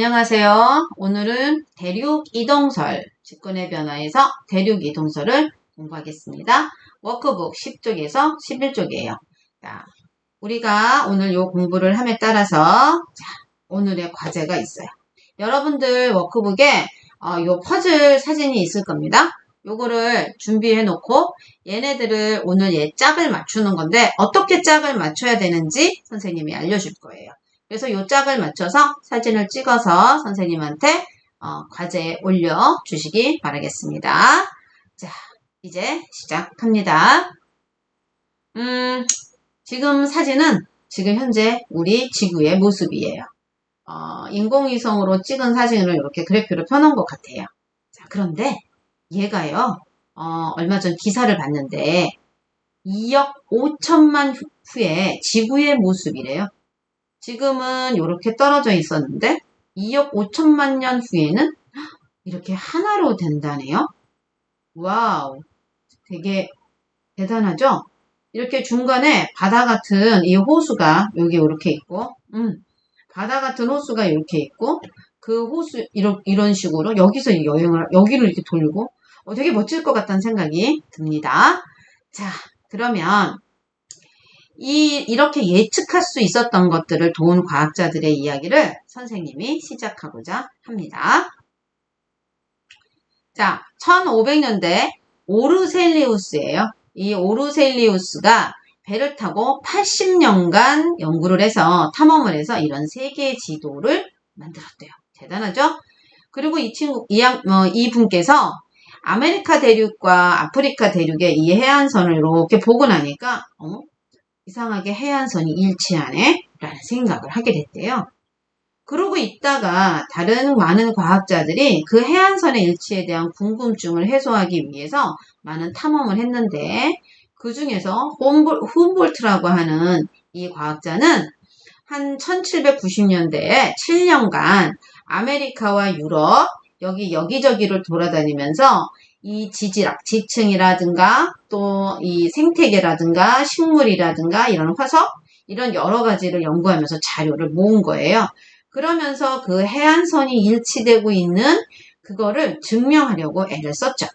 안녕하세요. 오늘은 대륙 이동설, 직군의 변화에서 대륙 이동설을 공부하겠습니다. 워크북 10쪽에서 11쪽이에요. 자, 우리가 오늘 요 공부를 함에 따라서 오늘의 과제가 있어요. 여러분들 워크북에 요 퍼즐 사진이 있을 겁니다. 요거를 준비해 놓고 얘네들을 오늘 얘 짝을 맞추는 건데 어떻게 짝을 맞춰야 되는지 선생님이 알려줄 거예요. 그래서 요 짝을 맞춰서 사진을 찍어서 선생님한테 과제에 올려주시기 바라겠습니다. 자, 이제 시작합니다. 지금 사진은 지금 현재 우리 지구의 모습이에요. 인공위성으로 찍은 사진을 이렇게 그래프로 펴놓은 것 같아요. 자, 그런데 얘가요, 얼마 전 기사를 봤는데 2억 5천만 후에 지구의 모습이래요. 지금은 이렇게 떨어져 있었는데 2억 5천만 년 후에는 이렇게 하나로 된다네요. 와우, 되게 대단하죠? 이렇게 중간에 바다 같은 이 호수가 여기 이렇게 있고, 바다 같은 호수가 이렇게 있고, 그 호수 이런 식으로 여기서 여기를 이렇게 돌고, 되게 멋질 것 같다는 생각이 듭니다. 자, 그러면 이렇게 예측할 수 있었던 것들을 도운 과학자들의 이야기를 선생님이 시작하고자 합니다. 자, 1500년대 오르셀리우스예요. 이 오르셀리우스가 배를 타고 80년간 연구를 해서 탐험을 해서 이런 세계 지도를 만들었대요. 대단하죠? 그리고 이 분께서 아메리카 대륙과 아프리카 대륙의 이 해안선을 이렇게 보고 나니까 이상하게 해안선이 일치하네? 라는 생각을 하게 됐대요. 그러고 있다가 다른 많은 과학자들이 그 해안선의 일치에 대한 궁금증을 해소하기 위해서 많은 탐험을 했는데 그 중에서 훔볼트라고 하는 이 과학자는 한 1790년대에 7년간 아메리카와 유럽 여기저기를 돌아다니면서 이 지층이라든가 또 이 생태계라든가 식물이라든가 이런 화석 이런 여러 가지를 연구하면서 자료를 모은 거예요. 그러면서 그 해안선이 일치되고 있는 그거를 증명하려고 애를 썼죠.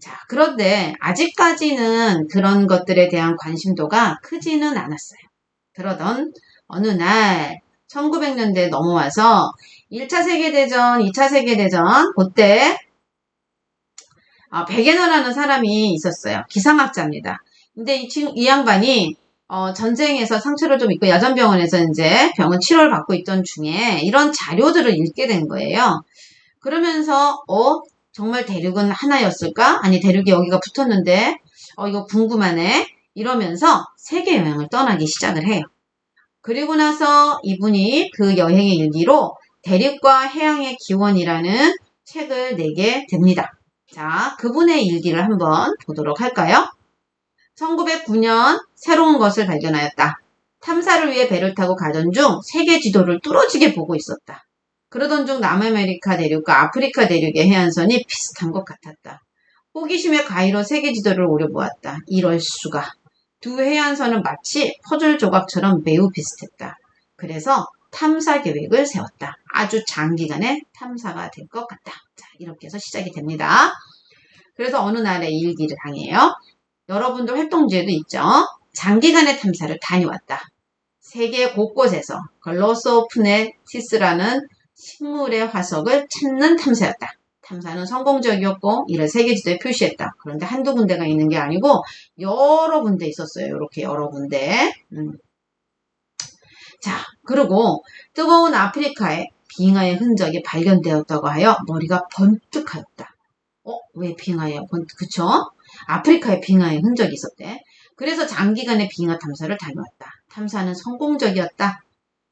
자, 그런데 아직까지는 그런 것들에 대한 관심도가 크지는 않았어요. 그러던 어느 날 1900년대 넘어와서 1차 세계대전, 2차 세계대전 그때 베게너라는 사람이 있었어요. 기상학자입니다. 근데 이 양반이 전쟁에서 상처를 좀 입고 야전병원에서 이제 병원 치료를 받고 있던 중에 이런 자료들을 읽게 된 거예요. 그러면서 정말 대륙은 하나였을까? 아니 대륙이 여기가 붙었는데 이거 궁금하네. 이러면서 세계 여행을 떠나기 시작을 해요. 그리고 나서 이분이 그 여행의 일기로 대륙과 해양의 기원이라는 책을 내게 됩니다. 자, 그분의 일기를 한번 보도록 할까요? 1909년 새로운 것을 발견하였다. 탐사를 위해 배를 타고 가던 중 세계 지도를 뚫어지게 보고 있었다. 그러던 중 남아메리카 대륙과 아프리카 대륙의 해안선이 비슷한 것 같았다. 호기심에 가히로 세계 지도를 오려보았다. 이럴 수가. 두 해안선은 마치 퍼즐 조각처럼 매우 비슷했다. 그래서 탐사 계획을 세웠다. 아주 장기간의 탐사가 될 것 같다. 자, 이렇게 해서 시작이 됩니다. 그래서 어느 날의 일기를 당해요. 여러분들 활동지에도 있죠. 장기간의 탐사를 다녀왔다. 세계 곳곳에서 글로소프네티스라는 식물의 화석을 찾는 탐사였다. 탐사는 성공적이었고 이를 세계지도에 표시했다. 그런데 한두 군데가 있는 게 아니고 여러 군데 있었어요. 이렇게 여러 군데. 자, 그리고 뜨거운 아프리카에 빙하의 흔적이 발견되었다고 하여 머리가 번뜩하였다. 왜 빙하에 그쵸? 아프리카에 빙하의 흔적이 있었대. 그래서 장기간의 빙하 탐사를 다녀왔다. 탐사는 성공적이었다.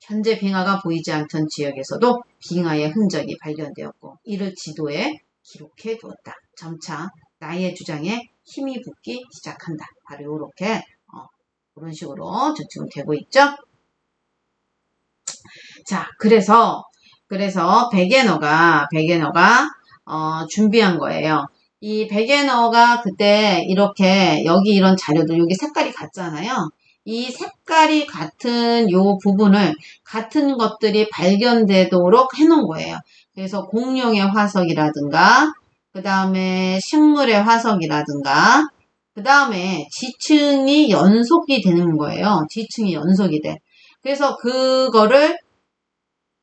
현재 빙하가 보이지 않던 지역에서도 빙하의 흔적이 발견되었고 이를 지도에 기록해 두었다. 점차 나의 주장에 힘이 붙기 시작한다. 바로 이렇게 이런 식으로 지금 되고 있죠. 자, 그래서 베게너가 준비한 거예요. 이 베게너가 그때 이렇게 여기 이런 자료들 여기 색깔이 같잖아요. 이 색깔이 같은 요 부분을 같은 것들이 발견되도록 해놓은 거예요. 그래서 공룡의 화석이라든가 그 다음에 식물의 화석이라든가 그 다음에 지층이 연속이 되는 거예요. 지층이 연속이 돼. 그래서 그거를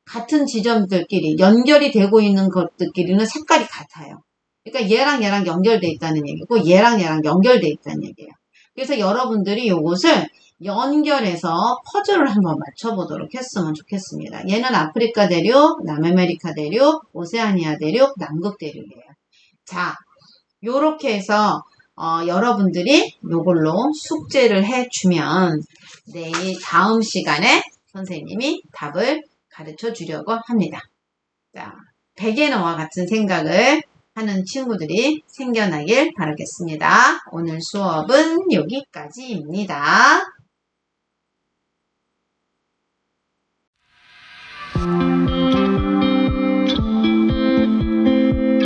같은 지점들끼리 연결이 되고 있는 것들끼리는 색깔이 같아요. 그러니까 얘랑 연결돼 있다는 얘기고 얘랑 연결돼 있다는 얘기예요. 그래서 여러분들이 요것을 연결해서 퍼즐을 한번 맞춰보도록 했으면 좋겠습니다. 얘는 아프리카 대륙, 남아메리카 대륙, 오세아니아 대륙, 남극 대륙이에요. 자, 요렇게 해서 여러분들이 요걸로 숙제를 해주면 내일 다음 시간에 선생님이 답을 가르쳐 주려고 합니다. 자, 베개너와 같은 생각을 하는 친구들이 생겨나길 바라겠습니다. 오늘 수업은 여기까지입니다.